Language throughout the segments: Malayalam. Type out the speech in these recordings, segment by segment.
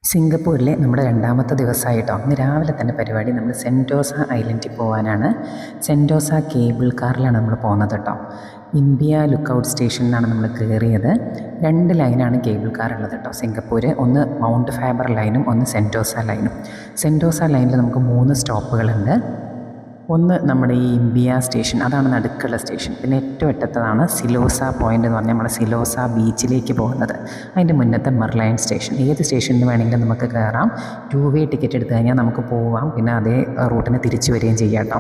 സിംഗപ്പൂരിലെ നമ്മുടെ രണ്ടാമത്തെ ദിവസമായിട്ടോ. ഇന്ന് രാവിലെ തന്നെ പരിപാടി നമ്മൾ സെൻറ്റോസ ഐലൻഡിൽ പോകാനാണ്. സെൻറ്റോസ കേബിൾ കാറിലാണ് നമ്മൾ പോകുന്നത് കേട്ടോ. ഇന്ത്യ ലുക്കൗട്ട് സ്റ്റേഷനിലാണ് നമ്മൾ കയറിയത്. 2 ലൈനാണ് കേബിൾ കാർ ഉള്ളത് കേട്ടോ സിംഗപ്പൂർ. ഒന്ന് മൗണ്ട് ഫാബർ ലൈനും ഒന്ന് സെൻറ്റോസ ലൈനും. സെൻറ്റോസ ലൈനിൽ നമുക്ക് 3 സ്റ്റോപ്പുകളുണ്ട്. ഒന്ന് നമ്മുടെ ഈ ഇംബിയ സ്റ്റേഷൻ, അതാണ് നടുക്കുള്ള സ്റ്റേഷൻ. പിന്നെ ഏറ്റവും അറ്റത്തതാണ് സിലോസ പോയിൻ്റ് എന്ന് പറഞ്ഞാൽ നമ്മുടെ സിലോസ ബീച്ചിലേക്ക് പോകുന്നത്. അതിൻ്റെ മുന്നത്തെ മെർലൈൻ സ്റ്റേഷൻ. ഏത് സ്റ്റേഷനിൽ വേണമെങ്കിലും നമുക്ക് കയറാം. 2 വേ ടിക്കറ്റ് എടുത്തു കഴിഞ്ഞാൽ നമുക്ക് പോവാം. പിന്നെ അതേ റൂട്ടിന് തിരിച്ചു വരികയും ചെയ്യാം കേട്ടോ.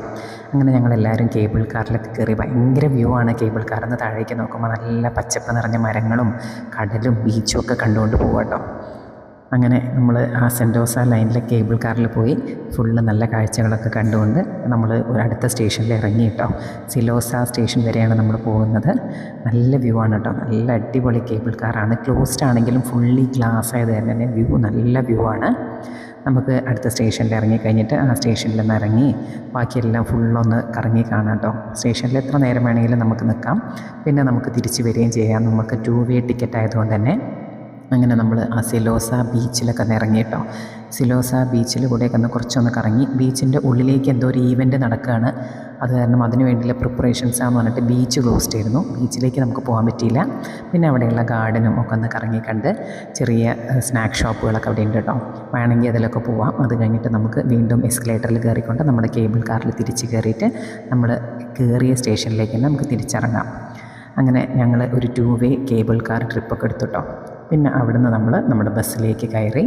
അങ്ങനെ ഞങ്ങളെല്ലാവരും കേബിൾ കാറിലൊക്കെ കയറി. ഭയങ്കര വ്യൂ ആണ് കേബിൾ കാറിൽ നിന്ന് താഴേക്ക് നോക്കുമ്പോൾ. നല്ല പച്ചപ്പ് നിറഞ്ഞ മരങ്ങളും കടലും ബീച്ചും ഒക്കെ കണ്ടുകൊണ്ട് പോകാം കേട്ടോ. അങ്ങനെ നമ്മൾ ആ സെൻറ്റോസ ലൈനിലെ കേബിൾ കാറിൽ പോയി ഫുള്ള് നല്ല കാഴ്ചകളൊക്കെ കണ്ടുകൊണ്ട് നമ്മൾ ഒരു അടുത്ത സ്റ്റേഷനിൽ ഇറങ്ങി കേട്ടോ. സിലോസ സ്റ്റേഷൻ വരെയാണ് നമ്മൾ പോകുന്നത്. നല്ല വ്യൂ ആണ് കേട്ടോ. നല്ല അടിപൊളി കേബിൾ കാറാണ്. ക്ലോസ്ഡ് ആണെങ്കിലും ഫുള്ളി ഗ്ലാസ് ആയത് തന്നെ വ്യൂ നല്ല വ്യൂ ആണ്. നമുക്ക് അടുത്ത സ്റ്റേഷനിൽ ഇറങ്ങി കഴിഞ്ഞിട്ട് ആ സ്റ്റേഷനിൽ നിന്ന് ഇറങ്ങി ബാക്കിയെല്ലാം ഫുള്ളൊന്ന് കറങ്ങി കാണാം കേട്ടോ. സ്റ്റേഷനിൽ എത്ര നേരം വേണമെങ്കിലും നമുക്ക് നിൽക്കാം. പിന്നെ നമുക്ക് തിരിച്ച് വരികയും ചെയ്യാം. നമുക്ക് 2 വേ ടിക്കറ്റ് ആയതുകൊണ്ട് തന്നെ. അങ്ങനെ നമ്മൾ ആ സിലോസ ബീച്ചിലൊക്കെ ഒന്ന് ഇറങ്ങി കേട്ടോ. സിലോസ ബീച്ചിൽ കൂടെയൊക്കെ ഒന്ന് കുറച്ചൊന്ന് കറങ്ങി. ബീച്ചിൻ്റെ ഉള്ളിലേക്ക് എന്തോ ഒരു ഈവൻറ്റ് നടക്കുകയാണ്. അത് കാരണം അതിന് വേണ്ടിയുള്ള പ്രിപ്പറേഷൻസാന്ന് പറഞ്ഞിട്ട് ബീച്ച് ക്ലോസ്ഡ് ആയിരുന്നു. ബീച്ചിലേക്ക് നമുക്ക് പോകാൻ പറ്റിയില്ല. പിന്നെ അവിടെയുള്ള ഗാർഡനും ഒക്കെ ഒന്ന് കറങ്ങി കണ്ട് ചെറിയ സ്നാക്ക് ഷോപ്പുകളൊക്കെ അവിടെ ഉണ്ട് കേട്ടോ. വേണമെങ്കിൽ അതിലൊക്കെ പോവാം. അത് കഴിഞ്ഞിട്ട് നമുക്ക് വീണ്ടും എസ്കലേറ്ററിൽ കയറിക്കൊണ്ട് നമ്മുടെ കേബിൾ കാറിൽ തിരിച്ച് കയറിയിട്ട് നമ്മൾ കയറിയ സ്റ്റേഷനിലേക്ക് തന്നെ നമുക്ക് തിരിച്ചിറങ്ങാം. അങ്ങനെ ഞങ്ങൾ ഒരു 2 വേ കേബിൾ കാർ ട്രിപ്പൊക്കെ എടുത്തു കേട്ടോ. പിന്നെ അവിടുന്ന് നമ്മൾ നമ്മുടെ ബസ്സിലേക്ക് കയറി.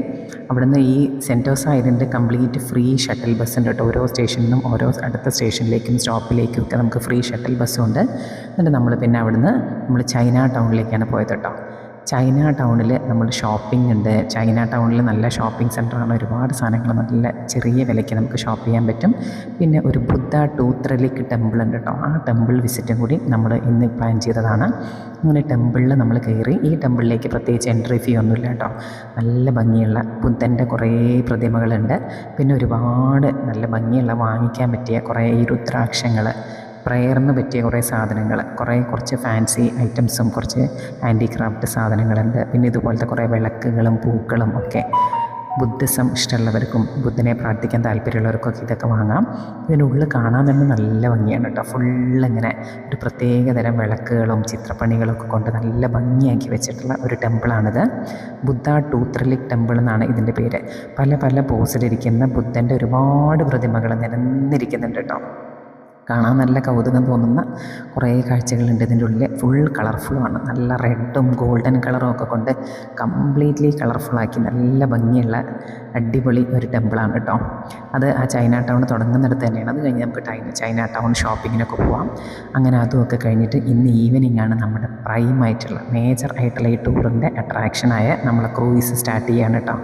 അവിടുന്ന് ഈ സെൻറ്റോസ ഇതിൻ്റെ കംപ്ലീറ്റ് ഫ്രീ ഷട്ടിൽ ബസ്സുണ്ട് കേട്ടോ. ഓരോ സ്റ്റേഷനിലും ഓരോ അടുത്ത സ്റ്റേഷനിലേക്കും സ്റ്റോപ്പിലേക്കും ഒക്കെ നമുക്ക് ഫ്രീ ഷട്ടിൽ ബസ്സുണ്ട്. എന്നിട്ട് നമ്മൾ പിന്നെ അവിടുന്ന് നമ്മൾ ചൈന ടൗണിലേക്കാണ് പോയത് കേട്ടോ. ചൈന ടൗണിൽ നമ്മൾ ഷോപ്പിംഗ് ഉണ്ട്. ചൈന ടൗണിൽ നല്ല ഷോപ്പിംഗ് സെൻറ്ററാണ്. ഒരുപാട് സാധനങ്ങൾ നല്ല ചെറിയ വിലയ്ക്ക് നമുക്ക് ഷോപ്പ് ചെയ്യാൻ പറ്റും. പിന്നെ ഒരു ബുദ്ധ ടൂത്ത് റിലിക് ടെമ്പിൾ ഉണ്ട് കേട്ടോ. ആ ടെമ്പിൾ വിസിറ്റും കൂടി നമ്മൾ ഇന്ന് പ്ലാൻ ചെയ്തതാണ്. അങ്ങനെ ടെമ്പിളിൽ നമ്മൾ കയറി. ഈ ടെമ്പിളിലേക്ക് പ്രത്യേകിച്ച് എൻട്രി ഫീ ഒന്നുമില്ല കേട്ടോ. നല്ല ഭംഗിയുള്ള ബുദ്ധൻ്റെ കുറേ പ്രതിമകളുണ്ട്. പിന്നെ ഒരുപാട് നല്ല ഭംഗിയുള്ള വാങ്ങിക്കാൻ പറ്റിയ കുറേ ഈ രുദ്രാക്ഷങ്ങൾ, പ്രയറിന് പറ്റിയ കുറേ സാധനങ്ങൾ, കുറച്ച് ഫാൻസി ഐറ്റംസും കുറച്ച് ഹാൻഡിക്രാഫ്റ്റ് സാധനങ്ങളുണ്ട്. പിന്നെ ഇതുപോലത്തെ കുറേ വിളക്കുകളും പൂക്കളും ഒക്കെ. ബുദ്ധിസം ഇഷ്ടമുള്ളവർക്കും ബുദ്ധനെ പ്രാർത്ഥിക്കാൻ താല്പര്യമുള്ളവർക്കൊക്കെ ഇതൊക്കെ വാങ്ങാം. ഇതിനുള്ളിൽ കാണാൻ തന്നെ നല്ല ഭംഗിയാണ് കേട്ടോ. ഫുള്ളിങ്ങനെ ഒരു പ്രത്യേകതരം വിളക്കുകളും ചിത്രപ്പണികളൊക്കെ കൊണ്ട് നല്ല ഭംഗിയാക്കി വെച്ചിട്ടുള്ള ഒരു ടെമ്പിളാണിത്. ബുദ്ധ ടൂത്ത് റിലിക് ടെമ്പിൾ എന്നാണ് ഇതിൻ്റെ പേര്. പല പോസിലിരിക്കുന്ന ബുദ്ധൻ്റെ ഒരുപാട് പ്രതിമകൾ നിരന്നിരിക്കുന്നുണ്ട് കേട്ടോ. കാണാൻ നല്ല കൗതുകം തോന്നുന്ന കുറേ കാഴ്ചകളുണ്ട് ഇതിൻ്റെ ഉള്ളിൽ. ഫുൾ കളർഫുള്ളുമാണ്. നല്ല റെഡും ഗോൾഡൻ കളറും ഒക്കെ കൊണ്ട് കംപ്ലീറ്റ്ലി കളർഫുള്ളാക്കി നല്ല ഭംഗിയുള്ള അടിപൊളി ഒരു ടെമ്പിളാണ് കേട്ടോ. അത് ആ ചൈന ടൗൺ തുടങ്ങുന്നിടത്ത് തന്നെയാണ്. അത് കഴിഞ്ഞ് നമുക്ക് ചൈന ടൗൺ ഷോപ്പിങ്ങിനൊക്കെ പോവാം. അങ്ങനെ അതുമൊക്കെ കഴിഞ്ഞിട്ട് ഇന്ന് ഈവനിങ് ആണ് നമ്മുടെ പ്രൈമായിട്ടുള്ള മേജർ ആയിട്ടുള്ള ഈ ടൂറിൻ്റെ അട്രാക്ഷനായ നമ്മളെ ക്രൂയിസ് സ്റ്റാർട്ട് ചെയ്യാണ് കേട്ടോ.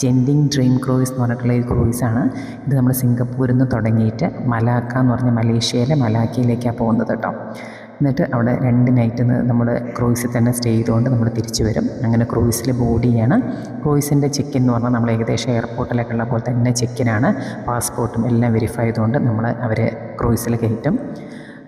ജെൻഡിങ് ഡ്രീം ക്രൂയിസ് എന്ന് പറഞ്ഞിട്ടുള്ള ഈ ക്രൂയിസാണ്. ഇത് നമ്മൾ സിംഗപ്പൂരിൽ നിന്ന് തുടങ്ങിയിട്ട് മലാക്ക എന്ന് പറഞ്ഞ മലേഷ്യയിലെ മലാക്കയിലേക്കാണ് പോകുന്നത് കേട്ടോ. എന്നിട്ട് അവിടെ 2 നൈറ്റ് നമ്മൾ ക്രൂയിസിൽ തന്നെ സ്റ്റേ ചെയ്തുകൊണ്ട് നമ്മൾ തിരിച്ചു വരും. അങ്ങനെ ക്രൂയിസിൽ ബോർഡ് ചെയ്യാണ്. ക്രൂയിസിൻ്റെ ചെക്കിൻ എന്ന് പറഞ്ഞാൽ നമ്മൾ ഏകദേശം എയർപോർട്ടിലൊക്കെ ഉള്ള പോലെ തന്നെ ചെക്കിനാണ്. പാസ്പോർട്ടും എല്ലാം വെരിഫൈ ചെയ്തുകൊണ്ട് അവർ ക്രൂയിസിൽ കയറ്റും.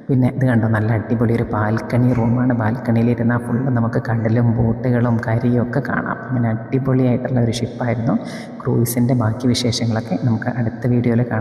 പിന്നെ ഇത് കണ്ടോ, നല്ല അടിപൊളി ഒരു ബാൽക്കണി റൂമാണ്. ബാൽക്കണിയിലിരുന്നാൽ ഫുള്ള് നമുക്ക് കടലും ബോട്ടുകളും കരിയും ഒക്കെ കാണാം. അങ്ങനെ അടിപൊളിയായിട്ടുള്ള ഒരു ഷിപ്പായിരുന്നു. ക്രൂയിസിൻ്റെ ബാക്കി വിശേഷങ്ങളൊക്കെ നമുക്ക് അടുത്ത വീഡിയോയിൽ കാണാം.